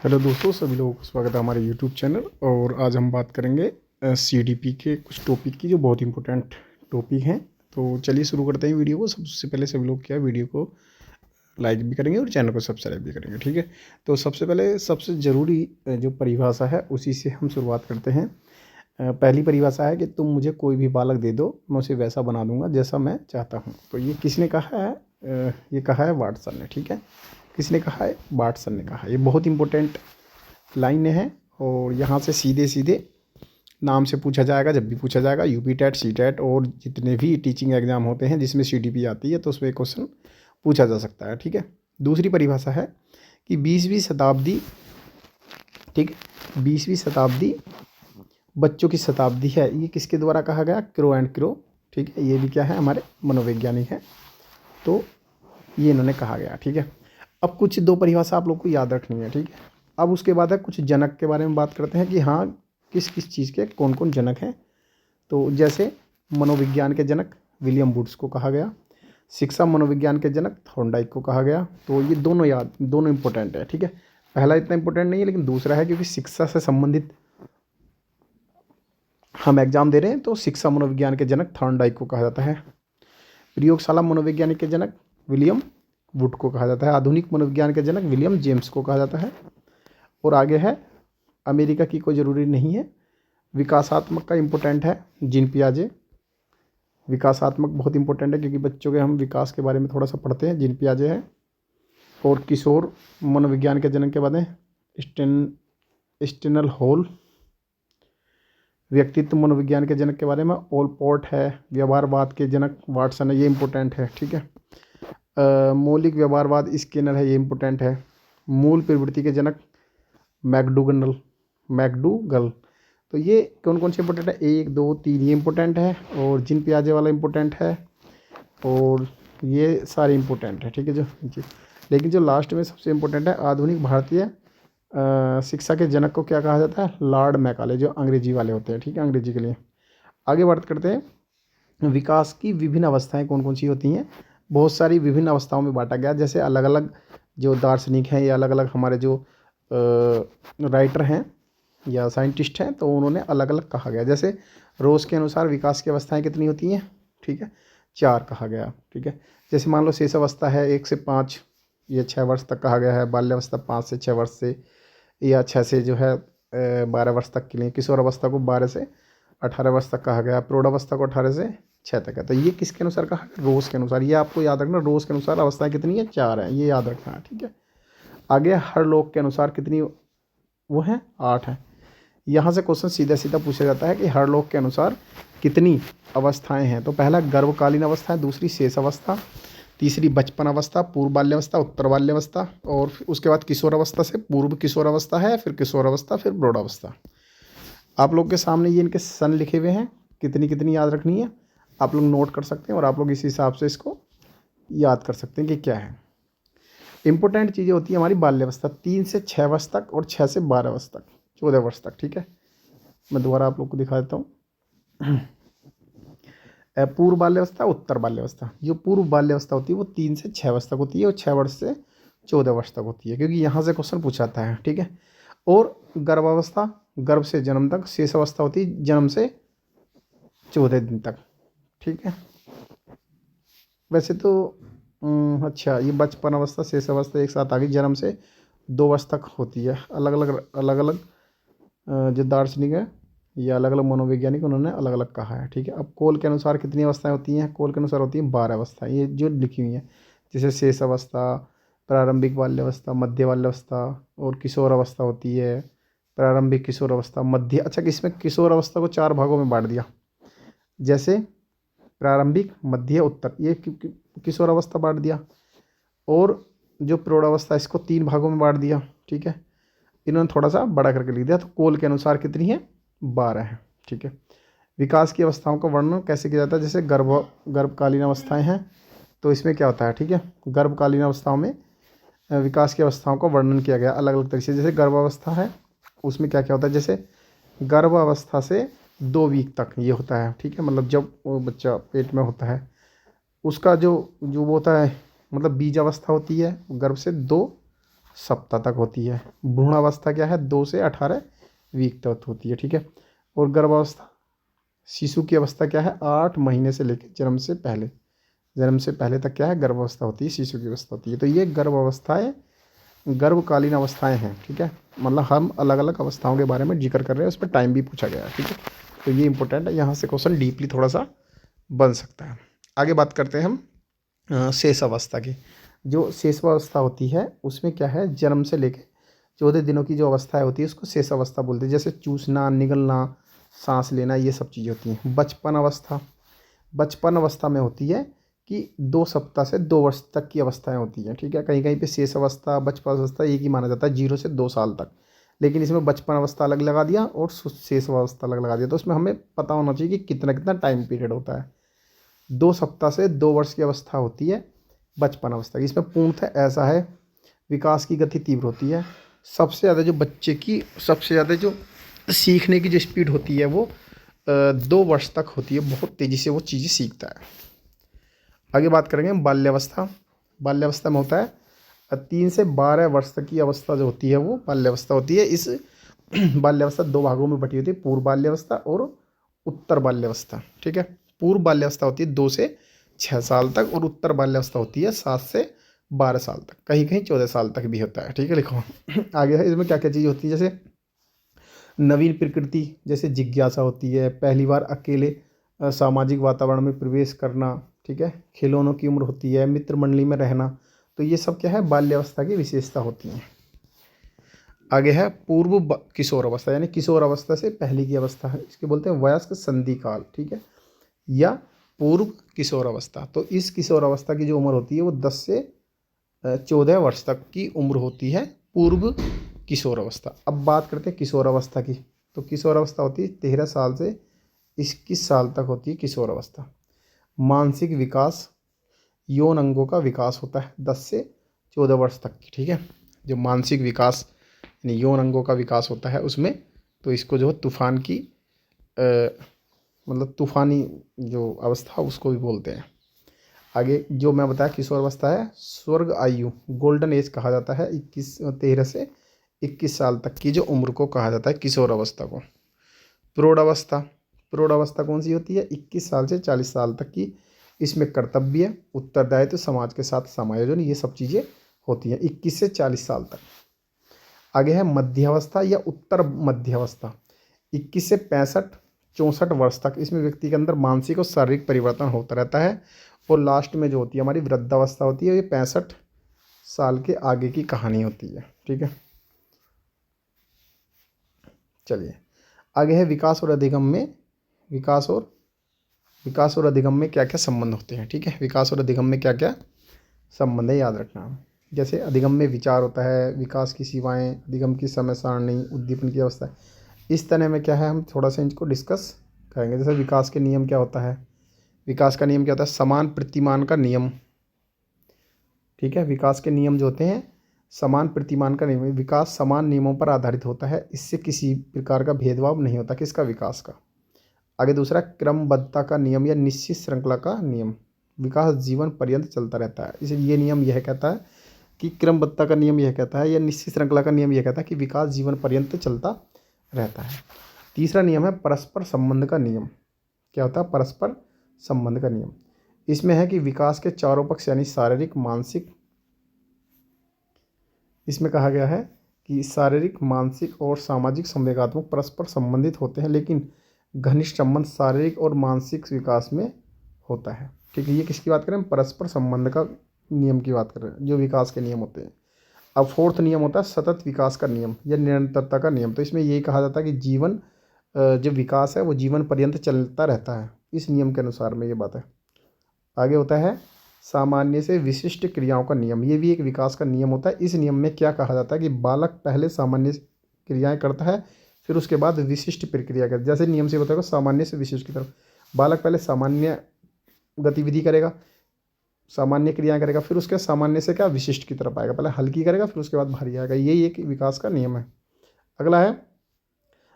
Hello दोस्तों, सभी लोगों को स्वागत है हमारे यूट्यूब चैनल। और आज हम बात करेंगे सीडीपी के कुछ टॉपिक की जो बहुत इंपॉर्टेंट टॉपिक हैं। तो चलिए शुरू करते हैं वीडियो को। सबसे पहले सभी लोग क्या वीडियो को लाइक भी करेंगे और चैनल को सब्सक्राइब भी करेंगे, ठीक है। तो सबसे पहले सबसे ज़रूरी जो परिभाषा है उसी से हम शुरुआत करते हैं। पहली परिभाषा है कि तुम मुझे कोई भी बालक दे दो, मैं उसे वैसा बना दूंगा जैसा मैं चाहता हूँ। तो ये किसने कहा है? ये कहा है वाटसन ने, ठीक है। किसने कहा है? वाटसन ने कहा है। ये बहुत इंपॉर्टेंट लाइन है और यहाँ से सीधे सीधे नाम से पूछा जाएगा जब भी पूछा जाएगा। यूपी टेट, सी टेट और जितने भी टीचिंग एग्जाम होते हैं जिसमें सीडीपी आती है तो उसमें क्वेश्चन पूछा जा सकता है, ठीक है। दूसरी परिभाषा है कि 20वीं शताब्दी, ठीक है, 20वीं शताब्दी बच्चों की शताब्दी है। ये किसके द्वारा कहा गया? क्रो एंड क्रो, ठीक है। ये भी क्या है? हमारे मनोवैज्ञानिक हैं। तो ये इन्होंने कहा गया, ठीक है। अब कुछ दो परिभाषा आप लोग को याद रखनी है, ठीक है। अब उसके बाद है कुछ जनक के बारे में बात करते हैं कि हाँ किस किस चीज़ के कौन कौन जनक हैं। तो जैसे मनोविज्ञान के जनक विलियम वुड्स को कहा गया, शिक्षा मनोविज्ञान के जनक थॉर्नडाइक को कहा गया। तो ये दोनों इंपॉर्टेंट है, ठीक है। पहला इतना इंपॉर्टेंट नहीं है लेकिन दूसरा है, क्योंकि शिक्षा से संबंधित हम एग्जाम दे रहे हैं। तो शिक्षा मनोविज्ञान के जनक थॉर्नडाइक को कहा जाता है। प्रयोगशाला मनोवैज्ञानिक के जनक विलियम वुड को कहा जाता है। आधुनिक मनोविज्ञान के जनक विलियम जेम्स को कहा जाता है। और आगे है अमेरिका की कोई ज़रूरी नहीं है। विकासात्मक का इम्पोर्टेंट है जीन पियाजे। विकासात्मक बहुत इंपॉर्टेंट है क्योंकि बच्चों के हम विकास के बारे में थोड़ा सा पढ़ते हैं। जीन पियाजे है। और किशोर मनोविज्ञान के जनक के बाद है स्टेनल हॉल। व्यक्तित्व मनोविज्ञान के जनक के बारे में ओलपोर्ट है। व्यवहारवाद के जनक वाटसन है, ये इंपॉर्टेंट है, ठीक है। मौलिक व्यवहारवाद स्किनर है, ये इंपॉर्टेंट है। मूल प्रवृत्ति के जनक मैकडूगल। तो ये कौन कौन से इंपॉर्टेंट है? 1 2 3 ये इंपॉर्टेंट है और जिन पियाजे वाला इंपॉर्टेंट है और ये सारे इंपॉर्टेंट है, ठीक है। लेकिन जो लास्ट में सबसे इंपॉर्टेंट है, आधुनिक भारतीय शिक्षा के जनक को क्या कहा जाता है? लॉर्ड मैकाले, जो अंग्रेजी वाले होते हैं, ठीक है, अंग्रेजी के लिए। आगे बात करते हैं विकास की विभिन्न अवस्थाएं कौन कौन सी होती हैं। बहुत सारी विभिन्न अवस्थाओं में बांटा गया। जैसे अलग अलग जो दार्शनिक हैं या अलग अलग हमारे जो राइटर हैं या साइंटिस्ट हैं तो उन्होंने अलग अलग कहा गया। जैसे रोज के अनुसार विकास की अवस्थाएं कितनी होती हैं? ठीक है, 4 कहा गया, ठीक है। जैसे मान लो शेष अवस्था है 1 से 5 या 6 वर्ष तक कहा गया है। बाल्यावस्था 5 से 6 वर्ष से या 6 से जो है 12 वर्ष तक के लिए। किशोर अवस्था को 12 से 18 वर्ष तक कहा गया। प्रौढ़ावस्था को 18 से 6 तक है। तो ये किसके अनुसार कहा? रोज के अनुसार। ये आपको याद रखना, रोज के अनुसार अवस्थाएं कितनी है? 4 हैं, ये याद रखना है, ठीक है। आगे हर लोग के अनुसार कितनी वो है? 8 है। यहाँ से क्वेश्चन सीधा सीधा पूछा जाता है कि हर लोग के अनुसार कितनी अवस्थाएं हैं। तो पहला गर्भकालीन अवस्था है, दूसरी शेष अवस्था, तीसरी बचपन अवस्था, पूर्व बाल्यावस्था, उत्तर बाल्यावस्था और उसके बाद किशोर अवस्था से पूर्व किशोर अवस्था है, फिर किशोर अवस्था, फिर प्रौढ़ावस्था। आप लोग के सामने ये इनके सन लिखे हुए हैं, कितनी कितनी याद रखनी है आप लोग नोट कर सकते हैं और आप लोग इस हिसाब से इसको याद कर सकते हैं कि क्या है। इंपॉर्टेंट चीज़ें होती है हमारी बाल्यावस्था 3 से 6 वर्ष तक और 6 से 12 वर्ष तक, 14 वर्ष तक, ठीक है। मैं दोबारा आप लोग को दिखा देता हूँ। पूर्व बाल्यावस्था, उत्तर बाल्यावस्था। जो पूर्व बाल्यावस्था होती है वो 3 से 6 वर्ष तक होती है और 6 वर्ष से 14 वर्ष तक होती है, क्योंकि यहाँ से क्वेश्चन पूछा जाता है, ठीक है। और गर्भावस्था, गर्भ से जन्म तक। शेष अवस्था होती है जन्म से 14 दिन तक, ठीक है। वैसे तो अच्छा, ये बचपन अवस्था शेष अवस्था एक साथ आ गई। जन्म से 2 वर्ष तक होती है। अलग अलग जो दार्शनिक है या अलग अलग मनोवैज्ञानिक उन्होंने अलग अलग कहा है, ठीक है। अब कोल के अनुसार कितनी अवस्थाएं होती हैं? कोल के अनुसार होती हैं 12 अवस्थाएं, ये जो लिखी हुई हैं। जैसे शेष अवस्था, प्रारंभिक बाल्यावस्था, मध्य बाल्यावस्था और किशोर अवस्था होती है। प्रारंभिक किशोर अवस्था, मध्य, अच्छा इसमें किशोर अवस्था को 4 भागों में बांट दिया। जैसे प्रारंभिक, मध्य, उत्तर, ये किशोर अवस्था बांट दिया। और जो प्रौढ़ावस्था इसको 3 भागों में बांट दिया, ठीक है। इन्होंने थोड़ा सा बड़ा करके लिख दिया। तो कोल के अनुसार कितनी है? 12 है, ठीक है। विकास की अवस्थाओं का वर्णन कैसे किया जाता है? जैसे गर्भकालीन अवस्थाएं हैं तो इसमें क्या होता है, ठीक है। गर्भकालीन अवस्थाओं में विकास की अवस्थाओं का वर्णन किया गया अलग अलग तरीके से। जैसे गर्भावस्था है उसमें क्या क्या होता है? जैसे गर्भावस्था से 2 वीक तक ये होता है, ठीक है। मतलब जब वो बच्चा पेट में होता है उसका जो जो वो होता है, मतलब बीज अवस्था होती है गर्भ से 2 सप्ताह तक होती है। भ्रूणावस्था क्या है, 2 से 18 वीक तक होती है, ठीक है। और गर्भावस्था, शिशु की अवस्था क्या है, 8 महीने से लेकर जन्म से पहले तक क्या है, गर्भावस्था होती है, शिशु की अवस्था होती है। तो ये गर्भ अवस्थाएँ गर्भकालीन अवस्थाएं हैं, ठीक है। मतलब हम अलग अलग अवस्थाओं के बारे में जिक्र कर रहे हैं, उस पर टाइम भी पूछा गया है, ठीक है। तो ये इंपॉर्टेंट है, यहाँ से क्वेश्चन डीपली थोड़ा सा बन सकता है। आगे बात करते हैं हम शेष अवस्था की। जो शेषावस्था होती है उसमें क्या है, जन्म से लेके 14 दिनों की जो अवस्थाएं होती है उसको शेष अवस्था बोलते हैं। जैसे चूसना, निगलना, सांस लेना, ये सब चीज़ें होती हैं। बचपन अवस्था में होती है कि 2 सप्ताह से 2 वर्ष तक की अवस्थाएं होती हैं, ठीक है। कहीं कहीं पे शेष अवस्था, बचपन अवस्था एक ही माना जाता है, 0 से 2 साल तक। लेकिन इसमें बचपन अवस्था अलग लगा दिया और शेष अवस्था अलग लगा दिया। तो उसमें हमें पता होना चाहिए कि कितना कितना टाइम पीरियड होता है। 2 सप्ताह से 2 वर्ष की अवस्था होती है बचपन अवस्था की। इसमें पूर्णतः ऐसा है, विकास की गति तीव्र होती है। सबसे ज़्यादा जो बच्चे की सबसे ज़्यादा जो सीखने की जो स्पीड होती है वो 2 वर्ष तक होती है। बहुत तेज़ी से वो चीज़ें सीखता है। आगे बात करेंगे बाल्यावस्था। बाल्यावस्था में होता है 3 से 12 वर्ष तक की अवस्था जो होती है वो बाल्यावस्था होती है। इस बाल्यावस्था 2 भागों में बटी होती है, पूर्व बाल्यावस्था और उत्तर बाल्यावस्था, ठीक है। पूर्व बाल्यावस्था होती है 2 से 6 साल तक और उत्तर बाल्यावस्था होती है 7 से 12 साल तक, कहीं कहीं 14 साल तक भी होता है, ठीक है। लिखो आगे है, इसमें क्या क्या चीज़ होती है, जैसे नवीन प्रकृति, जैसे जिज्ञासा होती है, पहली बार अकेले सामाजिक वातावरण में प्रवेश करना, ठीक है। खिलौनों की उम्र होती है, मित्र मंडली में रहना। तो ये सब क्या है, बाल्यावस्था की विशेषता होती हैं। आगे है किशोर अवस्था, यानी किशोर अवस्था से पहले की अवस्था है, इसके बोलते हैं वयस्क संधि काल, ठीक है, या पूर्व किशोर अवस्था। तो इस किशोर अवस्था की जो उम्र होती है वो 10 से 14 वर्ष तक की उम्र होती है, पूर्व किशोर अवस्था। अब बात करते हैं किशोर अवस्था की। तो किशोर अवस्था होती है 13 साल से 21 साल तक होती है किशोर अवस्था। मानसिक विकास, यौन अंगों का विकास होता है 10 से 14 वर्ष तक की, ठीक है। जो मानसिक विकास यानी यौन अंगों का विकास होता है उसमें, तो इसको जो है तूफान की मतलब तूफानी जो अवस्था उसको भी बोलते हैं। आगे जो मैं बताया किशोर अवस्था है, स्वर्ग आयु, गोल्डन एज कहा जाता है, 13 से 21 साल तक की जो उम्र को कहा जाता है किशोर अवस्था को। प्रौढ़ अवस्था कौन सी होती है, 21 साल से 40 साल तक की। इसमें कर्तव्य, उत्तरदायित्व, समाज के साथ समायोजन, ये सब चीज़ें होती हैं 21 से 40 साल तक। आगे है मध्यावस्था या उत्तर मध्यावस्था, 21 से 65-64 वर्ष तक। इसमें व्यक्ति के अंदर मानसिक और शारीरिक परिवर्तन होता रहता है। और लास्ट में जो होती है हमारी वृद्धावस्था होती है, ये 65 साल के आगे की कहानी होती है, ठीक है। चलिए आगे है विकास और अधिगम में क्या क्या संबंध होते हैं, ठीक है। विकास और अधिगम में क्या क्या संबंध है याद रखना। जैसे अधिगम में विचार होता है, विकास की सीमाएं, अधिगम की समय सारणी, उद्दीपन की अवस्था। इस तरह में क्या है, हम थोड़ा सा इनको डिस्कस करेंगे। जैसे विकास के नियम क्या होता है, विकास का नियम क्या होता है, समान प्रतिमान का नियम, ठीक है। विकास के नियम जो होते हैं समान प्रतिमान का नियम, विकास समान नियमों पर आधारित होता है, इससे किसी प्रकार का भेदभाव नहीं होता, किसका, विकास का। आगे दूसरा क्रमबद्धता का नियम या निश्चित श्रृंखला का नियम, विकास जीवन पर्यंत चलता रहता है। इसलिए ये नियम यह कहता है कि क्रमबद्धता का नियम यह कहता है या निश्चित श्रृंखला का नियम यह कहता है कि विकास जीवन पर्यंत चलता रहता है। तीसरा नियम है परस्पर संबंध का नियम। क्या होता है, परस्पर संबंध का नियम। इसमें है कि विकास के चारों पक्ष यानी शारीरिक, मानसिक, इसमें कहा गया है कि शारीरिक, मानसिक और सामाजिक संवेगात्मक परस्पर संबंधित होते हैं, लेकिन घनिष्ठ संबंध शारीरिक और मानसिक विकास में होता है, ठीक है। ये किसकी बात करें, परस्पर संबंध का नियम की बात कर रहे हैं, जो विकास के नियम होते हैं। अब फोर्थ नियम होता है सतत विकास का नियम या निरंतरता का नियम। तो इसमें यही कहा जाता है कि जीवन जो विकास है वो जीवन पर्यंत चलता रहता है, इस नियम के अनुसार में ये बात है। आगे होता है सामान्य से विशिष्ट क्रियाओं का नियम, ये भी एक विकास का नियम होता है। इस नियम में क्या कहा जाता है कि बालक पहले सामान्य क्रियाएं करता है, फिर उसके बाद विशिष्ट प्रक्रिया करता है। जैसे नियम से बताएगा सामान्य से विशिष्ट की तरफ, बालक पहले सामान्य गतिविधि करेगा, सामान्य क्रियाएं करेगा, फिर उसके सामान्य से क्या विशिष्ट की तरफ आएगा, पहले हल्की करेगा फिर उसके बाद भारी आएगा। यही एक विकास का नियम है। अगला है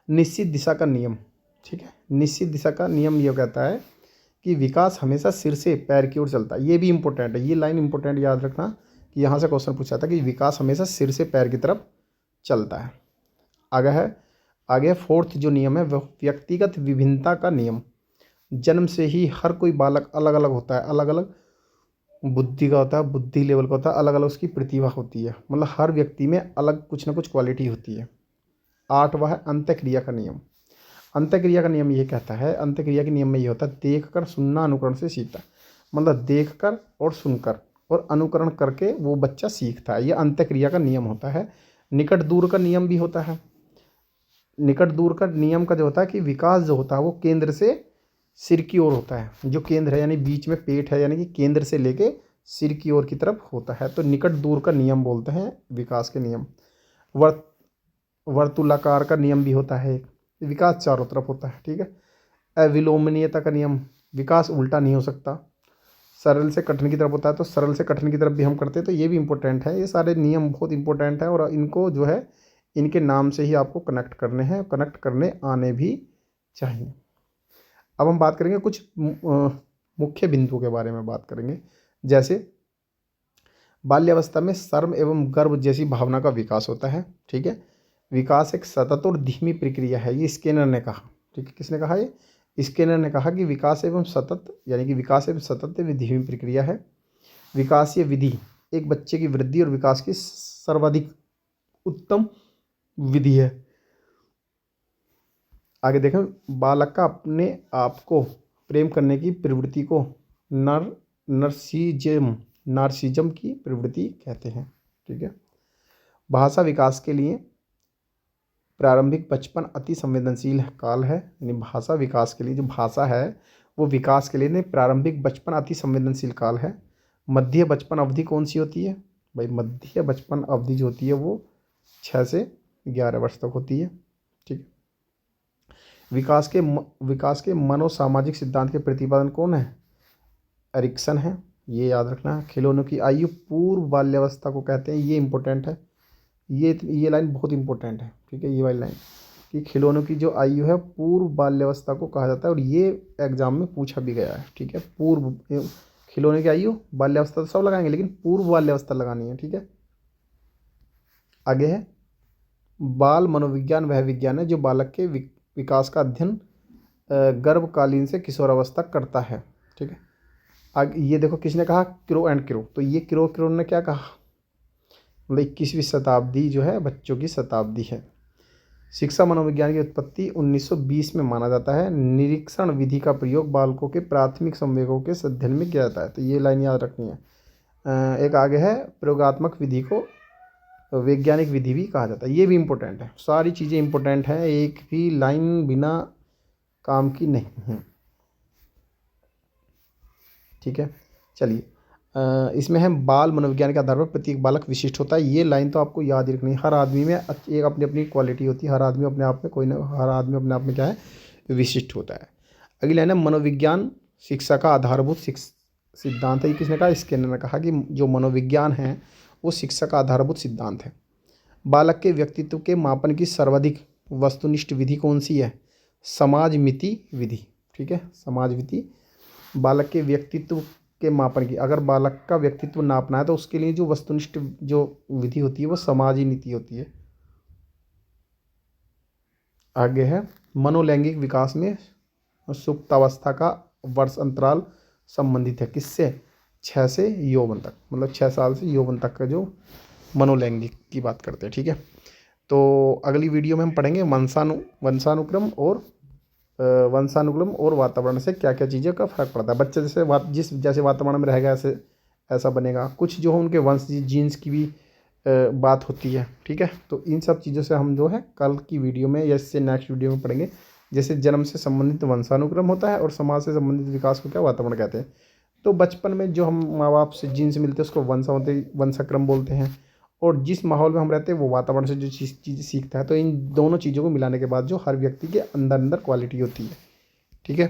निश्चित दिशा का नियम, ठीक है। निश्चित दिशा का नियम यह कहता है कि विकास हमेशा सिर से पैर की ओर चलता है। ये भी इंपॉर्टेंट है, ये लाइन इंपॉर्टेंट याद रखना कि यहाँ से क्वेश्चन पूछा था कि विकास हमेशा सिर से पैर की तरफ चलता है। आगे है फोर्थ जो नियम है वह व्यक्तिगत विभिन्नता का नियम। जन्म से ही हर कोई बालक अलग अलग होता है, अलग अलग बुद्धि का होता है, बुद्धि लेवल का होता है, अलग अलग उसकी प्रतिभा होती है, मतलब हर व्यक्ति में अलग कुछ ना कुछ क्वालिटी होती है। आठवां है अंतःक्रिया का नियम। अंतःक्रिया का नियम ये कहता है, अंतःक्रिया के नियम में ये होता है देख कर सुनना अनुकरण से सीखता है, मतलब देख कर और सुनकर और अनुकरण करके वो बच्चा सीखता है, ये अंतःक्रिया का नियम होता है। निकट दूर का नियम भी होता है। निकट दूर का नियम का जो होता है कि विकास जो होता है वो केंद्र से सिर की ओर होता है, जो केंद्र है यानी बीच में पेट है, यानी कि केंद्र से लेके सिर की ओर की तरफ होता है, तो निकट दूर का नियम बोलते हैं विकास के नियम। वर्त वर्तुलाकार का नियम भी होता है एक, विकास चारों तरफ होता है, ठीक है। अविलोमनीयता का नियम, विकास उल्टा नहीं हो सकता। सरल से कठिन की तरफ होता है, तो सरल से कठिन की तरफ भी हम करते हैं, तो ये भी इंपॉर्टेंट है। ये सारे नियम बहुत इंपॉर्टेंट है और इनको जो है इनके नाम से ही आपको कनेक्ट करने हैं, कनेक्ट करने आने भी चाहिए। अब हम बात करेंगे कुछ मुख्य बिंदुओं के बारे में बात करेंगे, जैसे बाल्यावस्था में शर्म एवं गर्व जैसी भावना का विकास होता है, ठीक है। विकास एक सतत और धीमी प्रक्रिया है, ये स्किनर ने कहा, ठीक है। किसने कहा? ये स्किनर ने कहा कि विकास एवं सतत, यानी कि विकास एवं सतत धीमी प्रक्रिया है। विकासीय विधि एक बच्चे की वृद्धि और विकास की सर्वाधिक उत्तम विधि है। आगे देखें, बालक का अपने आप को प्रेम करने की प्रवृत्ति को नार्सिज्म की प्रवृत्ति कहते हैं, ठीक है। भाषा विकास के लिए प्रारंभिक बचपन अति संवेदनशील काल है, यानी भाषा विकास के लिए जो भाषा है वो विकास के लिए प्रारंभिक बचपन अति संवेदनशील काल है। मध्य बचपन अवधि कौन सी होती है भाई? मध्य बचपन अवधि जो होती है वो 6 से 11 वर्ष तक होती है, ठीक है। विकास के मनोसामाजिक सिद्धांत के प्रतिपादन कौन है? एरिक्सन है, ये याद रखना है। खिलौनों की आयु पूर्व बाल्यावस्था को कहते हैं, ये इंपॉर्टेंट है, ये लाइन बहुत इंपॉर्टेंट है, ठीक है। ये वाली लाइन कि खिलौनों की जो आयु है पूर्व बाल्यावस्था को कहा जाता है, और ये एग्जाम में पूछा भी गया है, ठीक है। पूर्व खिलौने की आयु, बाल्यावस्था तो सब लगाएंगे लेकिन पूर्व बाल्यावस्था लगानी है, ठीक है। आगे है बाल मनोविज्ञान वह विज्ञान है जो बालक के विकास का अध्ययन गर्भकालीन से किशोरावस्था करता है, ठीक है। आगे ये देखो किसने कहा? क्रो एंड क्रो, तो ये क्रो ने क्या कहा? मतलब 21वीं शताब्दी जो है बच्चों की शताब्दी है। शिक्षा मनोविज्ञान की उत्पत्ति 1920 में माना जाता है। निरीक्षण विधि का प्रयोग बालकों के प्राथमिक संवेगों के अध्ययन में किया जाता है, तो ये लाइन याद रखनी है। एक आगे है प्रयोगात्मक विधि को वैज्ञानिक विधि भी कहा जाता है, ये भी इम्पोर्टेंट है। सारी चीज़ें इम्पोर्टेंट हैं, एक भी लाइन बिना काम की नहीं है, ठीक है। चलिए इसमें है बाल मनोविज्ञान के आधार पर प्रत्येक बालक विशिष्ट होता है, ये लाइन तो आपको याद ही रखनी है। हर आदमी में एक अपनी अपनी क्वालिटी होती है, हर आदमी अपने आप में हर आदमी अपने आप में क्या है? विशिष्ट होता है। अगली लाइन है मनोविज्ञान शिक्षा का आधारभूत सिद्धांत है। ये किसने कहा? स्किनर ने कहा कि जो मनोविज्ञान है वो शिक्षा का आधारभूत सिद्धांत है। बालक के व्यक्तित्व के मापन की सर्वाधिक वस्तुनिष्ठ विधि कौन सी है? समाज मिति विधि, ठीक है। समाज मिति बालक के व्यक्तित्व के मापन की, अगर बालक का व्यक्तित्व नापना है तो उसके लिए जो वस्तुनिष्ठ जो विधि होती है वो समाजी नीति होती है। आगे है मनोलैंगिक विकास में सुप्तावस्था का वर्ष अंतराल संबंधित है किससे? 6 से यौवन तक, मतलब 6 साल से यौवन तक का जो मनोलैंगिक की बात करते हैं, ठीक है। तो अगली वीडियो में हम पढ़ेंगे वंशानुक्रम और वातावरण से क्या क्या चीज़ें का फर्क पड़ता है। बच्चे जैसे वातावरण में रहेगा ऐसा बनेगा। कुछ जो है उनके वंश जीन्स की भी बात होती है, ठीक है। तो इन सब चीज़ों से हम जो है कल की वीडियो में या इससे नेक्स्ट वीडियो में पढ़ेंगे। जैसे जन्म से संबंधित वंशानुक्रम होता है और समाज से संबंधित विकास को क्या वातावरण कहते हैं। तो बचपन में जो हम माँ बाप से जीन्स मिलते हैं उसको वंशाक्रम बोलते हैं, और जिस माहौल में हम रहते हैं वो वातावरण से जो चीज़ सीखता है। तो इन दोनों चीज़ों को मिलाने के बाद जो हर व्यक्ति के अंदर क्वालिटी होती है, ठीक है।